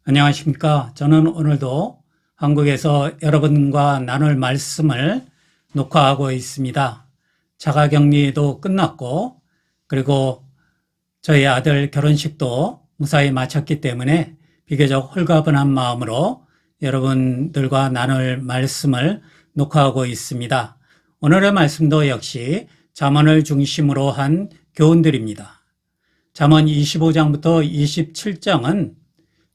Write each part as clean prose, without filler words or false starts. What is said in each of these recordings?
안녕하십니까. 저는 오늘도 한국에서 여러분과 나눌 말씀을 녹화하고 있습니다. 자가격리도 끝났고, 그리고 저희 아들 결혼식도 무사히 마쳤기 때문에 비교적 홀가분한 마음으로 여러분들과 나눌 말씀을 녹화하고 있습니다. 오늘의 말씀도 역시 잠언을 중심으로 한 교훈들입니다. 잠언 25장부터 27장은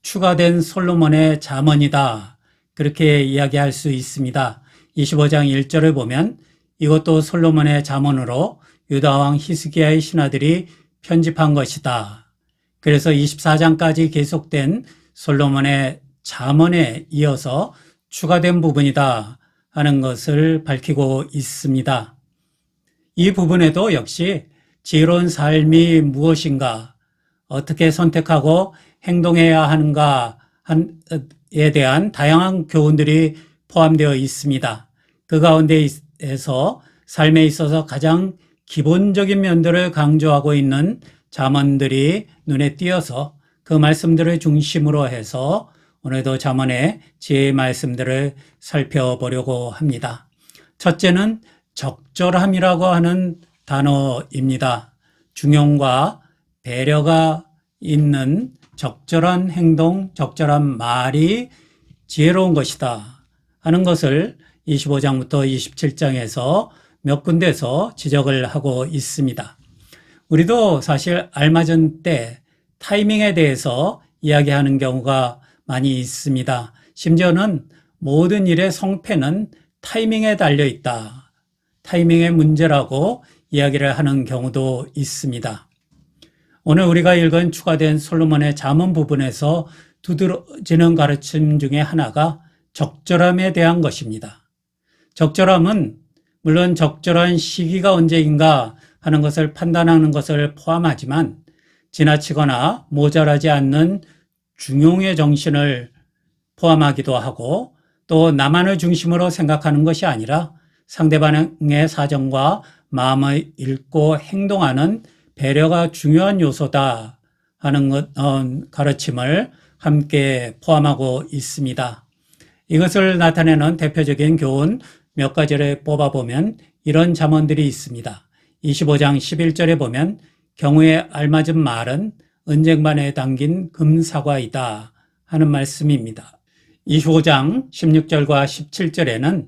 추가된 솔로몬의 잠언이다, 그렇게 이야기할 수 있습니다. 25장 1절을 보면 이것도 솔로몬의 잠언으로 유다왕 히스기야의 신하들이 편집한 것이다. 그래서 24장까지 계속된 솔로몬의 잠언에 이어서 추가된 부분이다 하는 것을 밝히고 있습니다. 이 부분에도 역시 지혜로운 삶이 무엇인가, 어떻게 선택하고 행동해야 하는가에 대한 다양한 교훈들이 포함되어 있습니다. 그 가운데에서 삶에 있어서 가장 기본적인 면들을 강조하고 있는 잠언들이 눈에 띄어서 그 말씀들을 중심으로 해서 오늘도 잠언의 지혜의 말씀들을 살펴보려고 합니다. 첫째는 적절함이라고 하는 단어입니다. 중용과 배려가 있는 적절한 행동, 적절한 말이 지혜로운 것이다 하는 것을 25장부터 27장에서 몇 군데서 지적을 하고 있습니다. 우리도 사실 알맞은 때, 타이밍에 대해서 이야기하는 경우가 많이 있습니다. 심지어는 모든 일의 성패는 타이밍에 달려 있다, 타이밍의 문제라고 이야기를 하는 경우도 있습니다. 오늘 우리가 읽은 추가된 솔로몬의 잠언 부분에서 두드러지는 가르침 중에 하나가 적절함에 대한 것입니다. 적절함은 물론 적절한 시기가 언제인가 하는 것을 판단하는 것을 포함하지만 지나치거나 모자라지 않는 중용의 정신을 포함하기도 하고, 또 나만을 중심으로 생각하는 것이 아니라 상대방의 사정과 마음을 읽고 행동하는 배려가 중요한 요소다 하는 가르침을 함께 포함하고 있습니다. 이것을 나타내는 대표적인 교훈 몇 가지를 뽑아보면 이런 잠언들이 있습니다. 25장 11절에 보면 경우에 알맞은 말은 은쟁반에 담긴 금사과이다 하는 말씀입니다. 25장 16절과 17절에는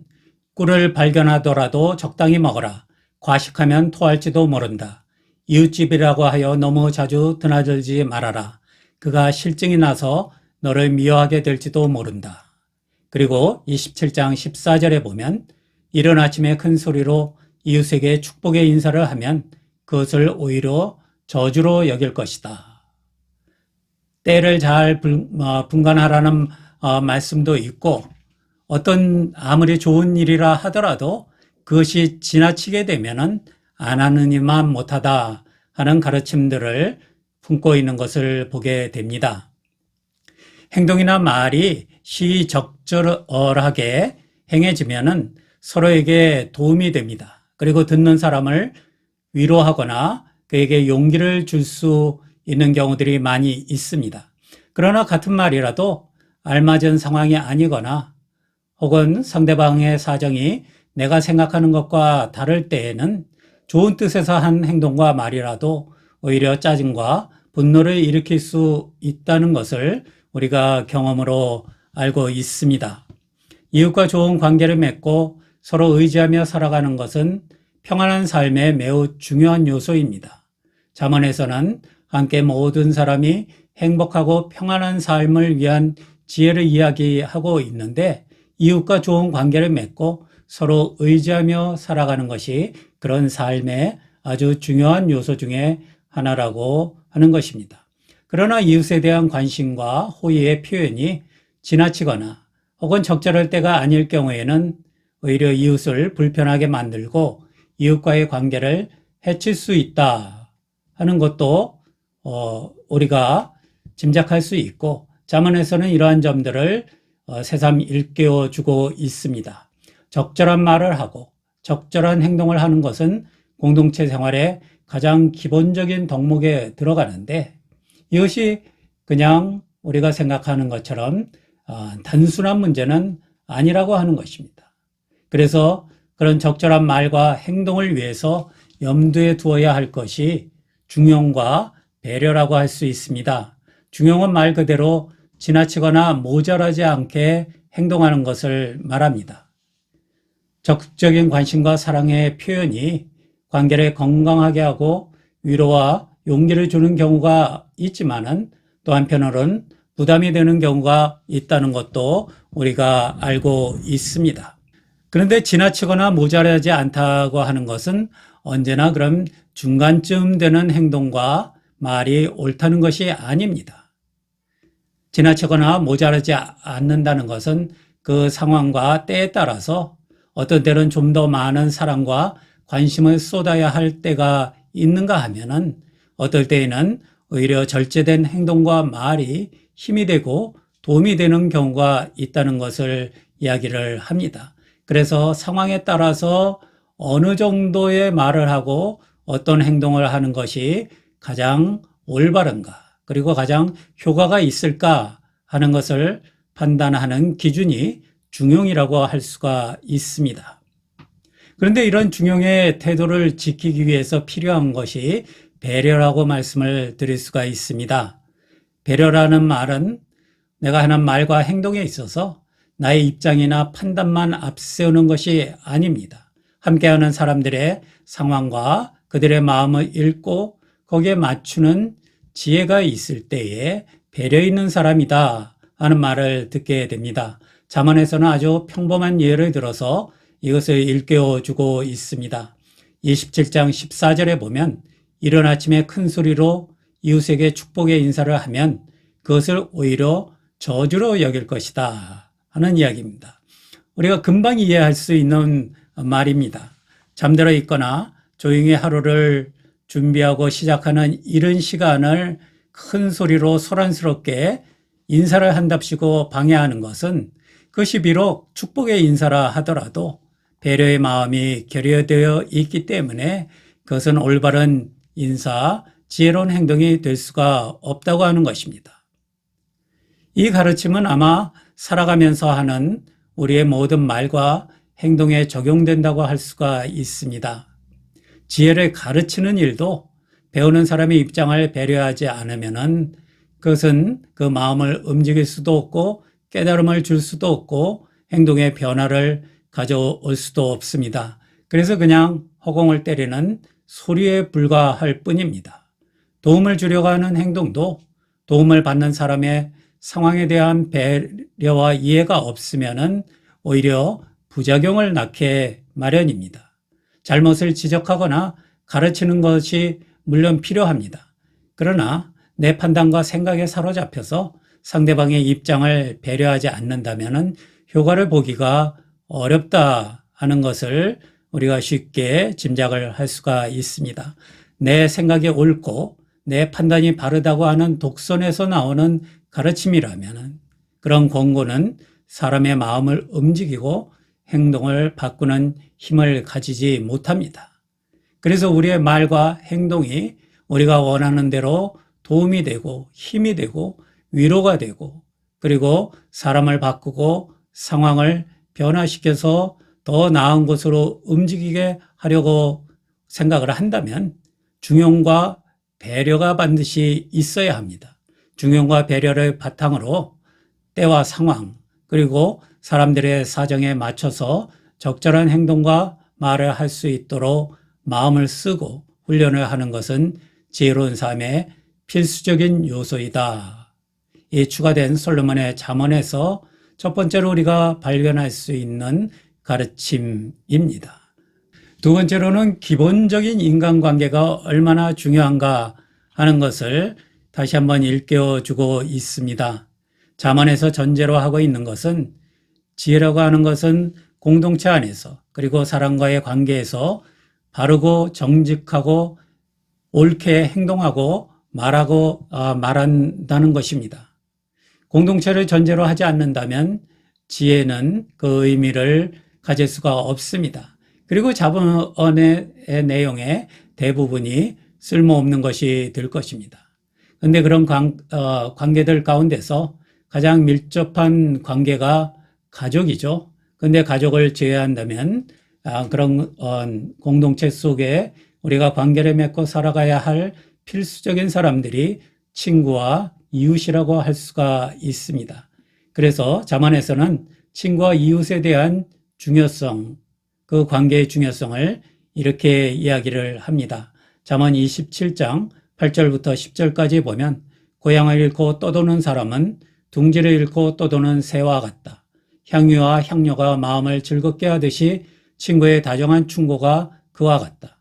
꿀을 발견하더라도 적당히 먹어라. 과식하면 토할지도 모른다. 이웃집이라고 하여 너무 자주 드나들지 말아라. 그가 실증이 나서 너를 미워하게 될지도 모른다. 그리고 27장 14절에 보면 이른 아침에 큰 소리로 이웃에게 축복의 인사를 하면 그것을 오히려 저주로 여길 것이다. 때를 잘 분간하라는 말씀도 있고, 어떤 아무리 좋은 일이라 하더라도 그것이 지나치게 되면은 안 하느니만 못하다 하는 가르침들을 품고 있는 것을 보게 됩니다. 행동이나 말이 시적절하게 행해지면은 서로에게 도움이 됩니다. 그리고 듣는 사람을 위로하거나 그에게 용기를 줄 수 있는 경우들이 많이 있습니다. 그러나 같은 말이라도 알맞은 상황이 아니거나 혹은 상대방의 사정이 내가 생각하는 것과 다를 때에는 좋은 뜻에서 한 행동과 말이라도 오히려 짜증과 분노를 일으킬 수 있다는 것을 우리가 경험으로 알고 있습니다. 이웃과 좋은 관계를 맺고 서로 의지하며 살아가는 것은 평안한 삶의 매우 중요한 요소입니다. 잠언에서는 함께 모든 사람이 행복하고 평안한 삶을 위한 지혜를 이야기하고 있는데, 이웃과 좋은 관계를 맺고 서로 의지하며 살아가는 것이 그런 삶의 아주 중요한 요소 중에 하나라고 하는 것입니다. 그러나 이웃에 대한 관심과 호의의 표현이 지나치거나 혹은 적절할 때가 아닐 경우에는 오히려 이웃을 불편하게 만들고 이웃과의 관계를 해칠 수 있다 하는 것도 우리가 짐작할 수 있고, 잠언에서는 이러한 점들을 새삼 일깨워 주고 있습니다. 적절한 말을 하고 적절한 행동을 하는 것은 공동체 생활의 가장 기본적인 덕목에 들어가는데, 이것이 그냥 우리가 생각하는 것처럼 단순한 문제는 아니라고 하는 것입니다. 그래서 그런 적절한 말과 행동을 위해서 염두에 두어야 할 것이 중용과 배려라고 할 수 있습니다. 중용은 말 그대로 지나치거나 모자라지 않게 행동하는 것을 말합니다. 적극적인 관심과 사랑의 표현이 관계를 건강하게 하고 위로와 용기를 주는 경우가 있지만은 또 한편으로는 부담이 되는 경우가 있다는 것도 우리가 알고 있습니다. 그런데 지나치거나 모자라지 않다고 하는 것은 언제나 그럼 중간쯤 되는 행동과 말이 옳다는 것이 아닙니다. 지나치거나 모자라지 않는다는 것은 그 상황과 때에 따라서 어떤 때는 좀 더 많은 사랑과 관심을 쏟아야 할 때가 있는가 하면은 어떨 때에는 오히려 절제된 행동과 말이 힘이 되고 도움이 되는 경우가 있다는 것을 이야기를 합니다. 그래서 상황에 따라서 어느 정도의 말을 하고 어떤 행동을 하는 것이 가장 올바른가, 그리고 가장 효과가 있을까 하는 것을 판단하는 기준이 중용이라고 할 수가 있습니다. 그런데 이런 중용의 태도를 지키기 위해서 필요한 것이 배려라고 말씀을 드릴 수가 있습니다. 배려라는 말은 내가 하는 말과 행동에 있어서 나의 입장이나 판단만 앞세우는 것이 아닙니다. 함께하는 사람들의 상황과 그들의 마음을 읽고 거기에 맞추는 지혜가 있을 때에 배려 있는 사람이다 하는 말을 듣게 됩니다. 잠언에서는 아주 평범한 예를 들어서 이것을 일깨워주고 있습니다. 27장 14절에 보면 이른 아침에 큰 소리로 이웃에게 축복의 인사를 하면 그것을 오히려 저주로 여길 것이다 하는 이야기입니다. 우리가 금방 이해할 수 있는 말입니다. 잠들어 있거나 조용히 하루를 준비하고 시작하는 이른 시간을 큰 소리로 소란스럽게 인사를 한답시고 방해하는 것은 그것이 비록 축복의 인사라 하더라도 배려의 마음이 결여되어 있기 때문에 그것은 올바른 인사, 지혜로운 행동이 될 수가 없다고 하는 것입니다. 이 가르침은 아마 살아가면서 하는 우리의 모든 말과 행동에 적용된다고 할 수가 있습니다. 지혜를 가르치는 일도 배우는 사람의 입장을 배려하지 않으면은 그것은 그 마음을 움직일 수도 없고 깨달음을 줄 수도 없고 행동의 변화를 가져올 수도 없습니다. 그래서 그냥 허공을 때리는 소리에 불과할 뿐입니다. 도움을 주려고 하는 행동도 도움을 받는 사람의 상황에 대한 배려와 이해가 없으면은 오히려 부작용을 낳게 마련입니다. 잘못을 지적하거나 가르치는 것이 물론 필요합니다. 그러나 내 판단과 생각에 사로잡혀서 상대방의 입장을 배려하지 않는다면 효과를 보기가 어렵다 하는 것을 우리가 쉽게 짐작을 할 수가 있습니다. 내 생각이 옳고 내 판단이 바르다고 하는 독선에서 나오는 가르침이라면 그런 권고는 사람의 마음을 움직이고 행동을 바꾸는 힘을 가지지 못합니다. 그래서 우리의 말과 행동이 우리가 원하는 대로 도움이 되고 힘이 되고 위로가 되고 그리고 사람을 바꾸고 상황을 변화시켜서 더 나은 곳으로 움직이게 하려고 생각을 한다면 중용과 배려가 반드시 있어야 합니다. 중용과 배려를 바탕으로 때와 상황 그리고 사람들의 사정에 맞춰서 적절한 행동과 말을 할 수 있도록 마음을 쓰고 훈련을 하는 것은 지혜로운 삶의 필수적인 요소이다. 이 추가된 솔로몬의 잠언에서 첫 번째로 우리가 발견할 수 있는 가르침입니다. 두 번째로는 기본적인 인간관계가 얼마나 중요한가 하는 것을 다시 한번 일깨워주고 있습니다. 잠언에서 전제로 하고 있는 것은 지혜라고 하는 것은 공동체 안에서 그리고 사람과의 관계에서 바르고 정직하고 옳게 행동하고 말한다는 것입니다. 공동체를 전제로 하지 않는다면 지혜는 그 의미를 가질 수가 없습니다. 그리고 잠언의 내용의 대부분이 쓸모없는 것이 될 것입니다. 근데 그런 관계들 가운데서 가장 밀접한 관계가 가족이죠. 근데 가족을 제외한다면 그런 공동체 속에 우리가 관계를 맺고 살아가야 할 필수적인 사람들이 친구와 이웃이라고 할 수가 있습니다. 그래서 잠언에서는 친구와 이웃에 대한 중요성, 그 관계의 중요성을 이렇게 이야기를 합니다. 잠언 27장 8절부터 10절까지 보면 고향을 잃고 떠도는 사람은 둥지를 잃고 떠도는 새와 같다. 향유와 향료가 마음을 즐겁게 하듯이 친구의 다정한 충고가 그와 같다.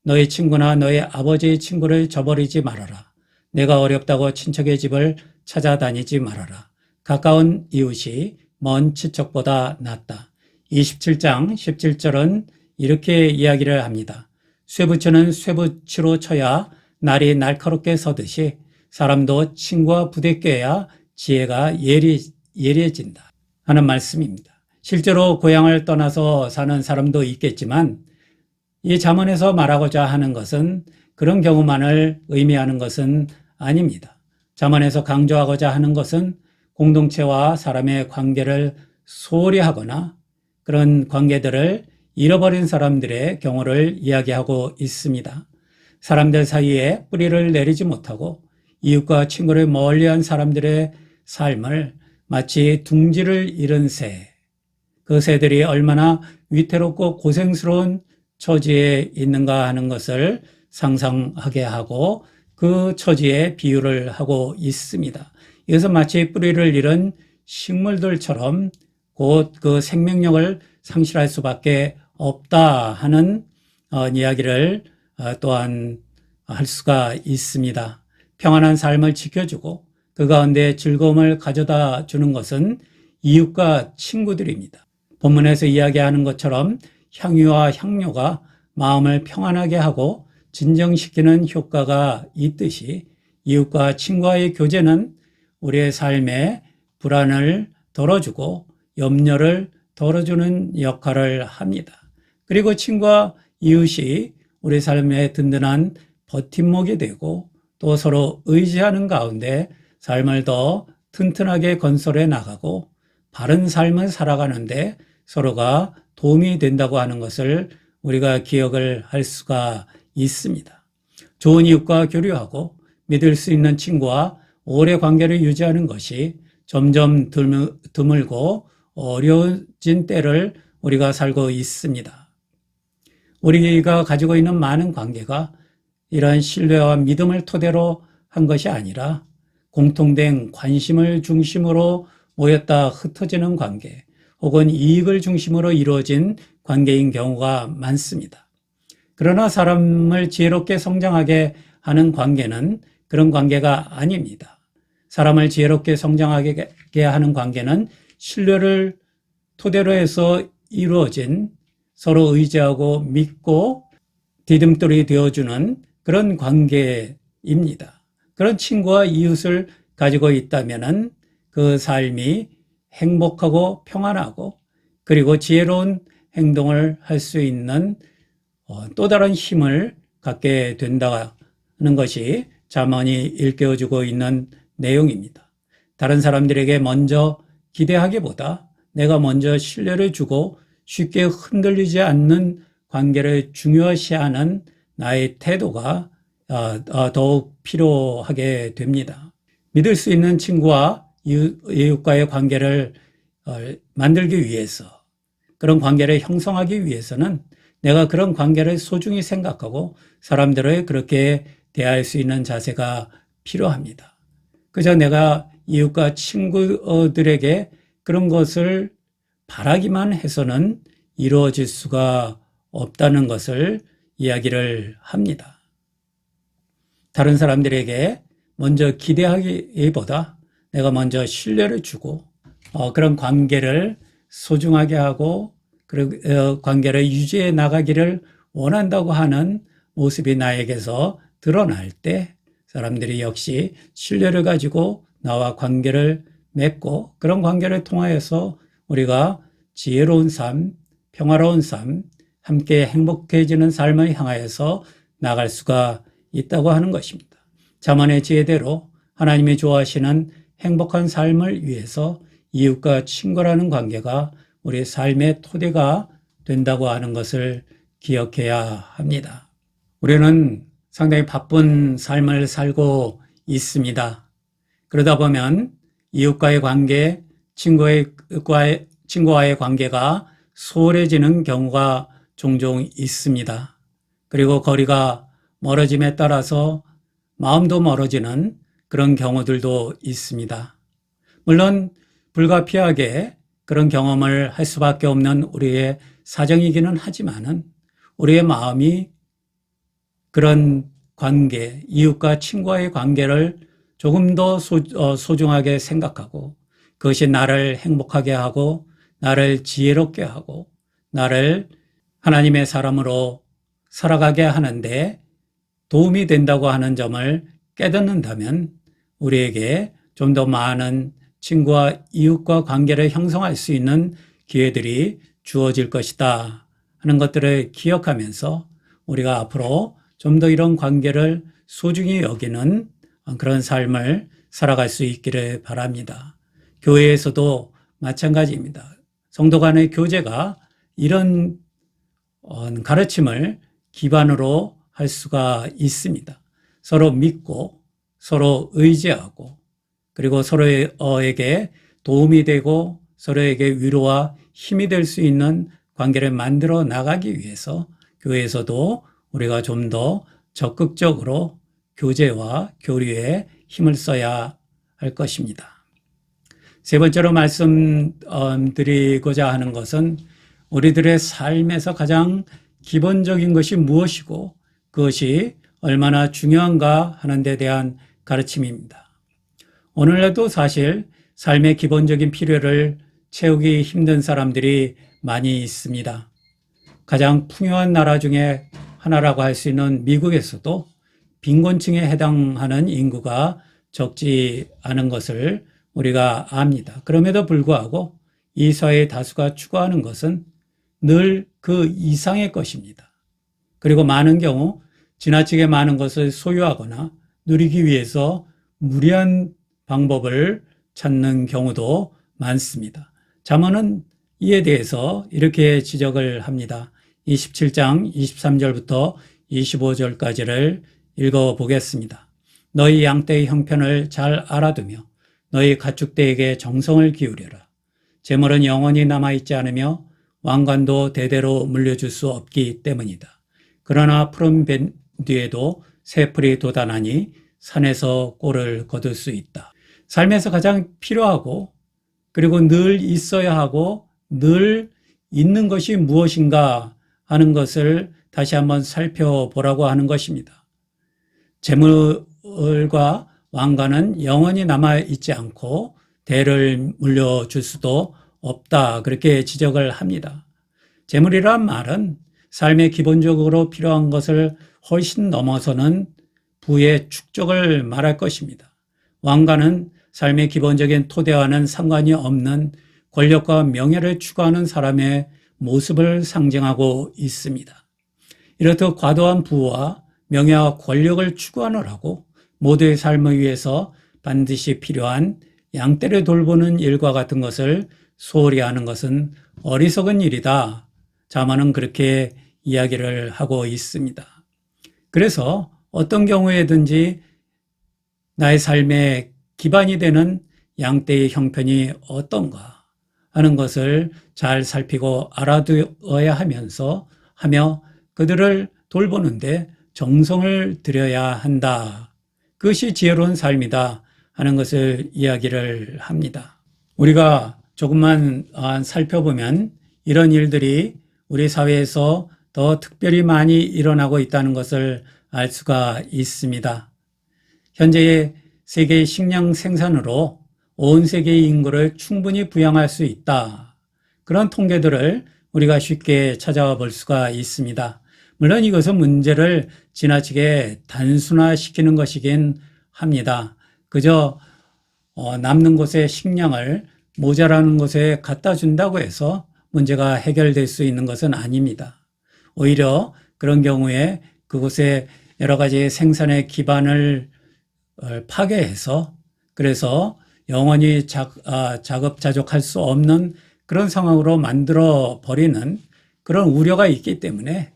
너의 친구나 너의 아버지의 친구를 저버리지 말아라. 내가 어렵다고 친척의 집을 찾아다니지 말아라. 가까운 이웃이 먼 친척보다 낫다. 27장 17절은 이렇게 이야기를 합니다. 쇠붙이는 쇠붙이로 쳐야 날이 날카롭게 서듯이 사람도 친구와 부대껴야 지혜가 예리해진다 하는 말씀입니다. 실제로 고향을 떠나서 사는 사람도 있겠지만 이 잠언에서 말하고자 하는 것은 그런 경우만을 의미하는 것은 아닙니다. 잠언에서 강조하고자 하는 것은 공동체와 사람의 관계를 소홀히 하거나 그런 관계들을 잃어버린 사람들의 경우를 이야기하고 있습니다. 사람들 사이에 뿌리를 내리지 못하고 이웃과 친구를 멀리한 사람들의 삶을 마치 둥지를 잃은 새, 그 새들이 얼마나 위태롭고 고생스러운 처지에 있는가 하는 것을 상상하게 하고 그 처지에 비유를 하고 있습니다. 이것은 마치 뿌리를 잃은 식물들처럼 곧 그 생명력을 상실할 수밖에 없다 하는 이야기를 또한 할 수가 있습니다. 평안한 삶을 지켜주고 그 가운데 즐거움을 가져다 주는 것은 이웃과 친구들입니다. 본문에서 이야기하는 것처럼 향유와 향료가 마음을 평안하게 하고 진정시키는 효과가 있듯이 이웃과 친구와의 교제는 우리의 삶에 불안을 덜어주고 염려를 덜어주는 역할을 합니다. 그리고 친구와 이웃이 우리 삶의 든든한 버팀목이 되고 또 서로 의지하는 가운데 삶을 더 튼튼하게 건설해 나가고 바른 삶을 살아가는데 서로가 도움이 된다고 하는 것을 우리가 기억을 할 수가 있습니다. 좋은 이웃과 교류하고 믿을 수 있는 친구와 오래 관계를 유지하는 것이 점점 드물고 어려워진 때를 우리가 살고 있습니다. 우리가 가지고 있는 많은 관계가 이러한 신뢰와 믿음을 토대로 한 것이 아니라 공통된 관심을 중심으로 모였다 흩어지는 관계 혹은 이익을 중심으로 이루어진 관계인 경우가 많습니다. 그러나 사람을 지혜롭게 성장하게 하는 관계는 그런 관계가 아닙니다. 사람을 지혜롭게 성장하게 하는 관계는 신뢰를 토대로 해서 이루어진 서로 의지하고 믿고 디딤돌이 되어주는 그런 관계입니다. 그런 친구와 이웃을 가지고 있다면 그 삶이 행복하고 평안하고 그리고 지혜로운 행동을 할 수 있는 또 다른 힘을 갖게 된다는 것이 잠언이 일깨워주고 있는 내용입니다. 다른 사람들에게 먼저 기대하기보다 내가 먼저 신뢰를 주고 쉽게 흔들리지 않는 관계를 중요시하는 나의 태도가 더욱 필요하게 됩니다. 믿을 수 있는 친구와 이웃과의 관계를 만들기 위해서 그런 관계를 형성하기 위해서는 내가 그런 관계를 소중히 생각하고 사람들을 그렇게 대할 수 있는 자세가 필요합니다. 그저 내가 이웃과 친구들에게 그런 것을 바라기만 해서는 이루어질 수가 없다는 것을 이야기를 합니다. 다른 사람들에게 먼저 기대하기보다 내가 먼저 신뢰를 주고 그런 관계를 소중하게 하고 그 관계를 유지해 나가기를 원한다고 하는 모습이 나에게서 드러날 때 사람들이 역시 신뢰를 가지고 나와 관계를 맺고 그런 관계를 통하여서 우리가 지혜로운 삶, 평화로운 삶, 함께 행복해지는 삶을 향하여서 나갈 수가 있다고 하는 것입니다. 잠언의 지혜대로 하나님이 좋아하시는 행복한 삶을 위해서 이웃과 친구라는 관계가 우리 삶의 토대가 된다고 하는 것을 기억해야 합니다. 우리는 상당히 바쁜 삶을 살고 있습니다. 그러다 보면 이웃과의 관계, 친구와의 관계가 소홀해지는 경우가 종종 있습니다. 그리고 거리가 멀어짐에 따라서 마음도 멀어지는 그런 경우들도 있습니다. 물론 불가피하게 그런 경험을 할 수밖에 없는 우리의 사정이기는 하지만은 우리의 마음이 그런 관계, 이웃과 친구와의 관계를 조금 더 소중하게 생각하고 그것이 나를 행복하게 하고 나를 지혜롭게 하고 나를 하나님의 사람으로 살아가게 하는데 도움이 된다고 하는 점을 깨닫는다면 우리에게 좀 더 많은 친구와 이웃과 관계를 형성할 수 있는 기회들이 주어질 것이다 하는 것들을 기억하면서 우리가 앞으로 좀 더 이런 관계를 소중히 여기는 그런 삶을 살아갈 수 있기를 바랍니다. 교회에서도 마찬가지입니다. 성도 간의 교제가 이런 가르침을 기반으로 할 수가 있습니다. 서로 믿고 서로 의지하고 그리고 서로에게 도움이 되고 서로에게 위로와 힘이 될 수 있는 관계를 만들어 나가기 위해서 교회에서도 우리가 좀 더 적극적으로 교제와 교류에 힘을 써야 할 것입니다. 세 번째로 말씀드리고자 하는 것은 우리들의 삶에서 가장 기본적인 것이 무엇이고 그것이 얼마나 중요한가 하는 데 대한 가르침입니다. 오늘날도 사실 삶의 기본적인 필요를 채우기 힘든 사람들이 많이 있습니다. 가장 풍요한 나라 중에 하나라고 할 수 있는 미국에서도 빈곤층에 해당하는 인구가 적지 않은 것을 우리가 압니다. 그럼에도 불구하고 이 사회의 다수가 추구하는 것은 늘 그 이상의 것입니다. 그리고 많은 경우 지나치게 많은 것을 소유하거나 누리기 위해서 무리한 방법을 찾는 경우도 많습니다. 잠언은 이에 대해서 이렇게 지적을 합니다. 27장 23절부터 25절까지를 읽어보겠습니다. 너희 양떼의 형편을 잘 알아두며 너희 가축대에게 정성을 기울여라. 재물은 영원히 남아있지 않으며 왕관도 대대로 물려줄 수 없기 때문이다. 그러나 푸른 뱀 뒤에도 새풀이 돋아나니 산에서 꼴을 거둘 수 있다. 삶에서 가장 필요하고 그리고 늘 있어야 하고 늘 있는 것이 무엇인가 하는 것을 다시 한번 살펴보라고 하는 것입니다. 재물과 왕관은 영원히 남아있지 않고 대를 물려줄 수도 없다. 그렇게 지적을 합니다. 재물이란 말은 삶에 기본적으로 필요한 것을 훨씬 넘어서는 부의 축적을 말할 것입니다. 왕관은 삶의 기본적인 토대와는 상관이 없는 권력과 명예를 추구하는 사람의 모습을 상징하고 있습니다. 이렇듯 과도한 부와 명예와 권력을 추구하느라고 모두의 삶을 위해서 반드시 필요한 양떼를 돌보는 일과 같은 것을 소홀히 하는 것은 어리석은 일이다. 잠언은 그렇게 이야기를 하고 있습니다. 그래서 어떤 경우에든지 나의 삶의 기반이 되는 양떼의 형편이 어떤가 하는 것을 잘 살피고 알아두어야 하며 그들을 돌보는데 정성을 들여야 한다. 그것이 지혜로운 삶이다 하는 것을 이야기를 합니다. 우리가 조금만 살펴보면 이런 일들이 우리 사회에서 더 특별히 많이 일어나고 있다는 것을 알 수가 있습니다. 현재의 세계의 식량 생산으로 온 세계의 인구를 충분히 부양할 수 있다. 그런 통계들을 우리가 쉽게 찾아와 볼 수가 있습니다. 물론 이것은 문제를 지나치게 단순화시키는 것이긴 합니다. 그저 남는 곳에 식량을 모자라는 곳에 갖다 준다고 해서 문제가 해결될 수 있는 것은 아닙니다. 오히려 그런 경우에 그곳에 여러 가지 생산의 기반을 파괴해서 그래서 영원히 자급자족할 수 없는 그런 상황으로 만들어 버리는 그런 우려가 있기 때문에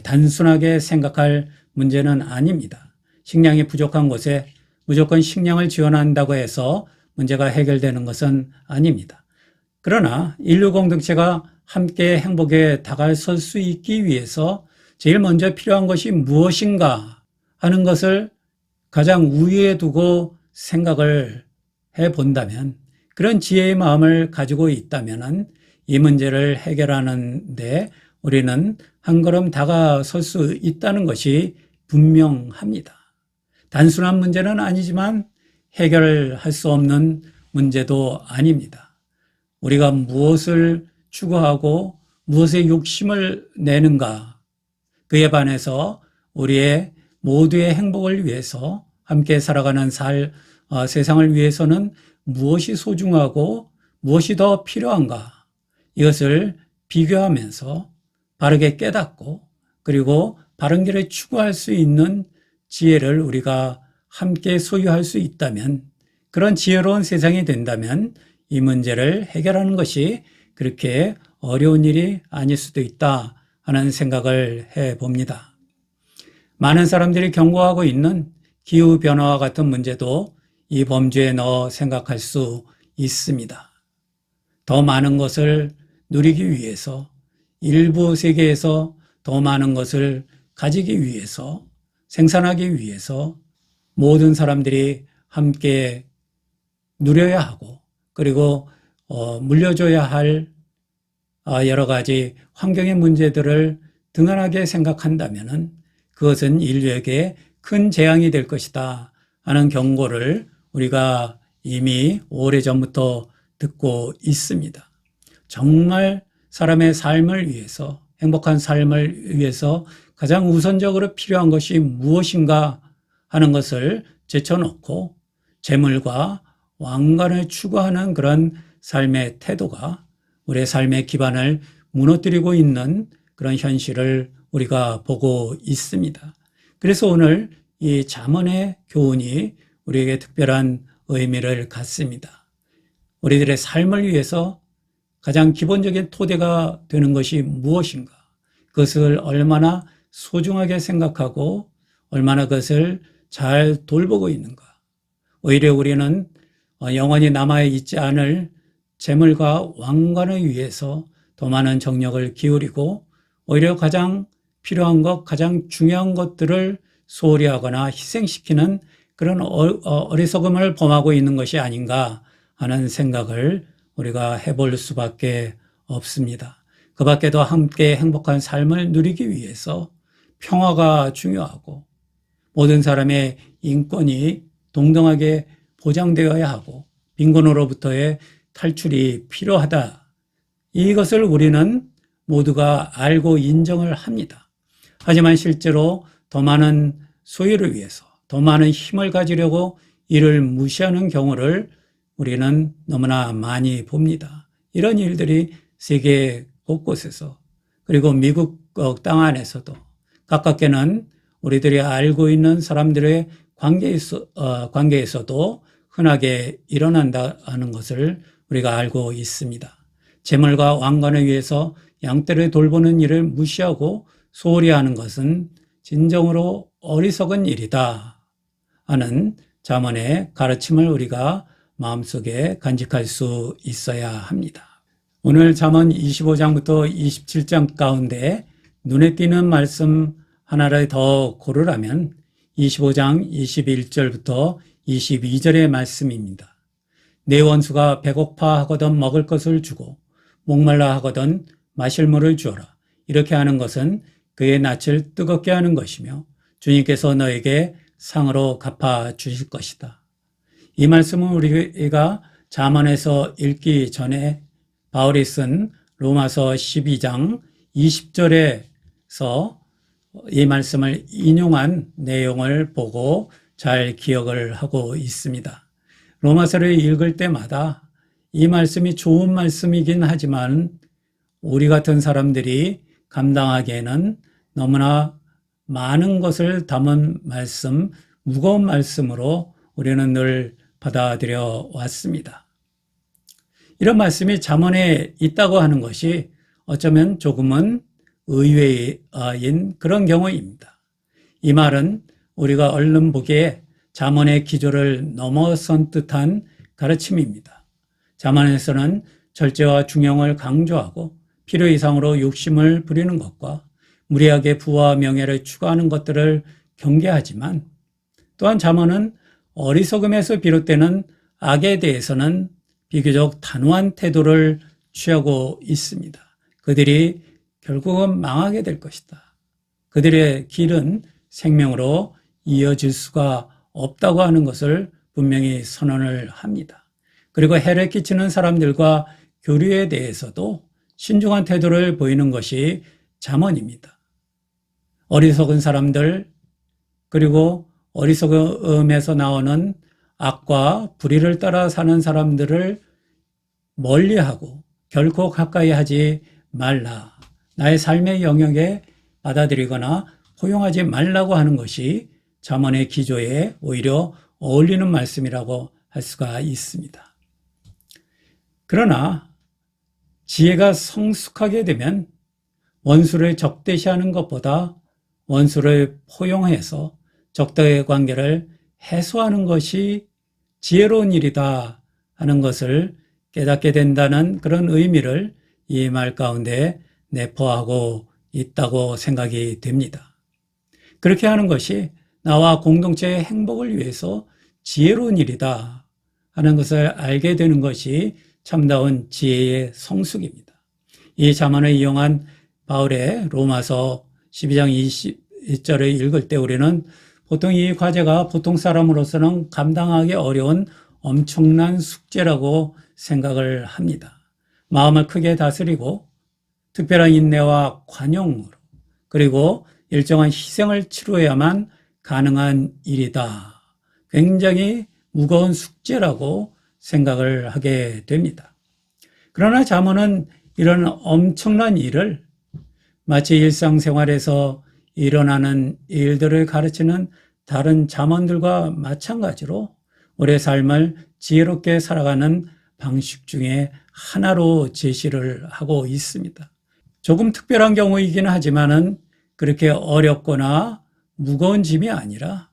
단순하게 생각할 문제는 아닙니다. 식량이 부족한 곳에 무조건 식량을 지원한다고 해서 문제가 해결되는 것은 아닙니다. 그러나 인류 공동체가 함께 행복에 다가설 수 있기 위해서 제일 먼저 필요한 것이 무엇인가 하는 것을 가장 우위에 두고 생각을 해 본다면, 그런 지혜의 마음을 가지고 있다면 이 문제를 해결하는데 우리는 한 걸음 다가설 수 있다는 것이 분명합니다. 단순한 문제는 아니지만 해결할 수 없는 문제도 아닙니다. 우리가 무엇을 추구하고 무엇에 욕심을 내는가, 그에 반해서 우리의 모두의 행복을 위해서 함께 살아가는 세상을 위해서는 무엇이 소중하고 무엇이 더 필요한가, 이것을 비교하면서 바르게 깨닫고 그리고 바른 길을 추구할 수 있는 지혜를 우리가 함께 소유할 수 있다면, 그런 지혜로운 세상이 된다면 이 문제를 해결하는 것이 그렇게 어려운 일이 아닐 수도 있다 하는 생각을 해봅니다. 많은 사람들이 경고하고 있는 기후변화와 같은 문제도 이 범주에 넣어 생각할 수 있습니다. 더 많은 것을 누리기 위해서, 일부 세계에서 더 많은 것을 가지기 위해서, 생산하기 위해서 모든 사람들이 함께 누려야 하고 그리고 물려줘야 할 여러 가지 환경의 문제들을 등한하게 생각한다면 그것은 인류에게 큰 재앙이 될 것이다 하는 경고를 우리가 이미 오래전부터 듣고 있습니다. 정말 사람의 삶을 위해서, 행복한 삶을 위해서 가장 우선적으로 필요한 것이 무엇인가 하는 것을 제쳐놓고 재물과 왕관을 추구하는 그런 삶의 태도가 우리의 삶의 기반을 무너뜨리고 있는 그런 현실을 우리가 보고 있습니다. 그래서 오늘 이 잠언의 교훈이 우리에게 특별한 의미를 갖습니다. 우리들의 삶을 위해서 가장 기본적인 토대가 되는 것이 무엇인가? 그것을 얼마나 소중하게 생각하고 얼마나 그것을 잘 돌보고 있는가? 오히려 우리는 영원히 남아있지 않을 재물과 왕관을 위해서 더 많은 정력을 기울이고 오히려 가장 필요한 것, 가장 중요한 것들을 소홀히 하거나 희생시키는 그런 어리석음을 범하고 있는 것이 아닌가 하는 생각을 우리가 해볼 수밖에 없습니다. 그 밖에도 함께 행복한 삶을 누리기 위해서 평화가 중요하고 모든 사람의 인권이 동등하게 보장되어야 하고 빈곤으로부터의 탈출이 필요하다. 이것을 우리는 모두가 알고 인정을 합니다. 하지만 실제로 더 많은 소유를 위해서 더 많은 힘을 가지려고 이를 무시하는 경우를 우리는 너무나 많이 봅니다. 이런 일들이 세계 곳곳에서 그리고 미국 땅 안에서도 가깝게는 우리들이 알고 있는 사람들의 관계에서도 흔하게 일어난다는 것을 우리가 알고 있습니다. 재물과 왕관을 위해서 양떼를 돌보는 일을 무시하고 소홀히 하는 것은 진정으로 어리석은 일이다 하는 잠언의 가르침을 우리가 마음속에 간직할 수 있어야 합니다. 오늘 잠언 25장부터 27장 가운데 눈에 띄는 말씀 하나를 더 고르라면 25장 21절부터 22절의 말씀입니다. 내 원수가 배고파 하거든 먹을 것을 주고 목말라 하거든 마실 물을 주어라. 이렇게 하는 것은 그의 낯을 뜨겁게 하는 것이며 주님께서 너에게 상으로 갚아 주실 것이다. 이 말씀은 우리가 잠언에서 읽기 전에 바울이 쓴 로마서 12장 20절에서 이 말씀을 인용한 내용을 보고 잘 기억을 하고 있습니다. 로마서를 읽을 때마다 이 말씀이 좋은 말씀이긴 하지만 우리 같은 사람들이 감당하기에는 너무나 많은 것을 담은 말씀, 무거운 말씀으로 우리는 늘 받아들여 왔습니다. 이런 말씀이 잠언에 있다고 하는 것이 어쩌면 조금은 의외인 그런 경우입니다. 이 말은 우리가 얼른 보기에 잠언의 기조를 넘어선 듯한 가르침입니다. 잠언에서는 절제와 중용을 강조하고 필요 이상으로 욕심을 부리는 것과 무리하게 부와 명예를 추구하는 것들을 경계하지만, 또한 잠언은 어리석음에서 비롯되는 악에 대해서는 비교적 단호한 태도를 취하고 있습니다. 그들이 결국은 망하게 될 것이다. 그들의 길은 생명으로 이어질 수가 없다고 하는 것을 분명히 선언을 합니다. 그리고 해를 끼치는 사람들과 교류에 대해서도 신중한 태도를 보이는 것이 잠언입니다. 어리석은 사람들, 그리고 어리석음에서 나오는 악과 불의를 따라 사는 사람들을 멀리하고 결코 가까이 하지 말라. 나의 삶의 영역에 받아들이거나 포용하지 말라고 하는 것이 잠언의 기조에 오히려 어울리는 말씀이라고 할 수가 있습니다. 그러나 지혜가 성숙하게 되면 원수를 적대시하는 것보다 원수를 포용해서 적대의 관계를 해소하는 것이 지혜로운 일이다 하는 것을 깨닫게 된다는 그런 의미를 이 말 가운데 내포하고 있다고 생각이 됩니다. 그렇게 하는 것이 나와 공동체의 행복을 위해서 지혜로운 일이다 하는 것을 알게 되는 것이 참다운 지혜의 성숙입니다. 이 잠언을 이용한 바울의 로마서 12장 20절을 읽을 때 우리는 보통 이 과제가 보통 사람으로서는 감당하기 어려운 엄청난 숙제라고 생각을 합니다. 마음을 크게 다스리고 특별한 인내와 관용으로 그리고 일정한 희생을 치루어야만 가능한 일이다. 굉장히 무거운 숙제라고 생각을 하게 됩니다. 그러나 잠언은 이런 엄청난 일을 마치 일상생활에서 일어나는 일들을 가르치는 다른 잠언들과 마찬가지로 우리의 삶을 지혜롭게 살아가는 방식 중에 하나로 제시를 하고 있습니다. 조금 특별한 경우이긴 하지만은 그렇게 어렵거나 무거운 짐이 아니라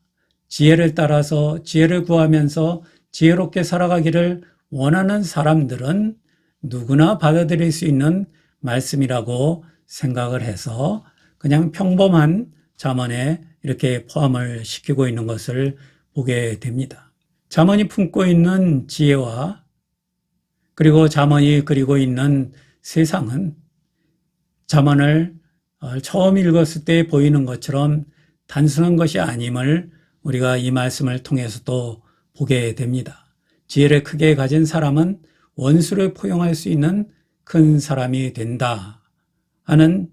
지혜를 따라서 지혜를 구하면서 지혜롭게 살아가기를 원하는 사람들은 누구나 받아들일 수 있는 말씀이라고 생각을 해서 그냥 평범한 잠언에 이렇게 포함을 시키고 있는 것을 보게 됩니다. 잠언이 품고 있는 지혜와 그리고 잠언이 그리고 있는 세상은 잠언을 처음 읽었을 때 보이는 것처럼 단순한 것이 아님을 우리가 이 말씀을 통해서도 보게 됩니다. 지혜를 크게 가진 사람은 원수를 포용할 수 있는 큰 사람이 된다 하는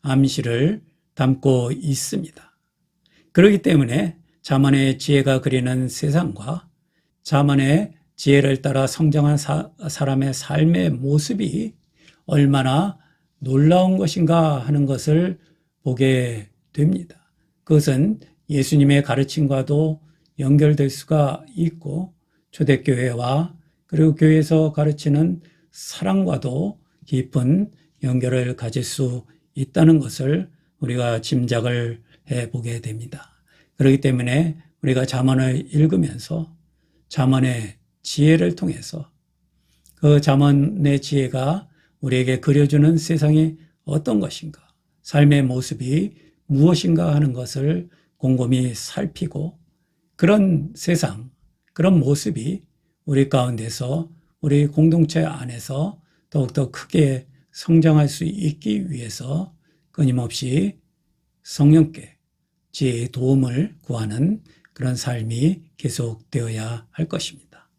암시를 담고 있습니다. 그렇기 때문에 잠언의 지혜가 그리는 세상과 잠언의 지혜를 따라 성장한 사람의 삶의 모습이 얼마나 놀라운 것인가 하는 것을 보게 됩니다. 그것은 예수님의 가르침과도 연결될 수가 있고 초대교회와 그리고 교회에서 가르치는 사랑과도 깊은 연결을 가질 수 있다는 것을 우리가 짐작을 해보게 됩니다. 그렇기 때문에 우리가 잠언을 읽으면서 잠언의 지혜를 통해서 그 잠언의 지혜가 우리에게 그려주는 세상이 어떤 것인가, 삶의 모습이 무엇인가 하는 것을 곰곰이 살피고 그런 세상, 그런 모습이 우리 가운데서 우리 공동체 안에서 더욱더 크게 성장할 수 있기 위해서 끊임없이 성령께 지혜의 도움을 구하는 그런 삶이 계속되어야 할 것입니다.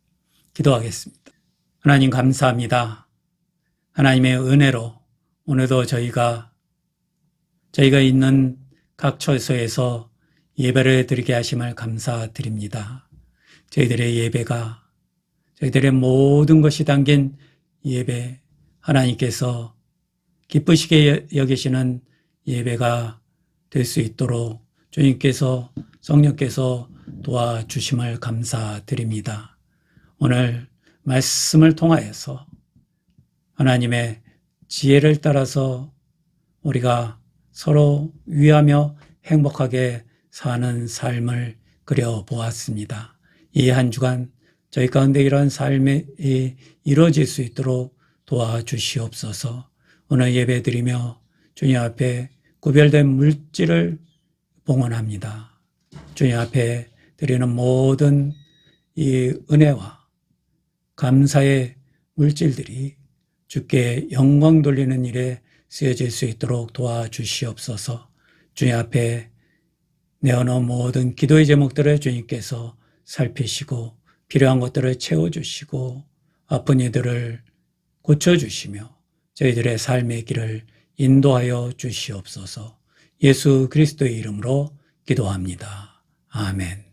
기도하겠습니다. 하나님 감사합니다. 하나님의 은혜로 오늘도 저희가 있는 각 처소에서 예배를 드리게 하심을 감사드립니다. 저희들의 예배가 저희들의 모든 것이 담긴 예배, 하나님께서 기쁘시게 여기시는 예배가 될 수 있도록 주님께서 성령께서 도와주심을 감사드립니다. 오늘 말씀을 통하여서 하나님의 지혜를 따라서 우리가 서로 위하며 행복하게 사는 삶을 그려보았습니다. 이 한 주간 저희 가운데 이런 삶이 이루어질 수 있도록 도와주시옵소서. 오늘 예배드리며 주님 앞에 구별된 물질을 봉헌합니다. 주님 앞에 드리는 모든 이 은혜와 감사의 물질들이 주께 영광 돌리는 일에 쓰여질 수 있도록 도와주시옵소서. 주님 앞에 내어놓은 모든 기도의 제목들을 주님께서 살피시고 필요한 것들을 채워주시고 아픈 이들을 고쳐주시며 저희들의 삶의 길을 인도하여 주시옵소서. 예수 그리스도의 이름으로 기도합니다. 아멘.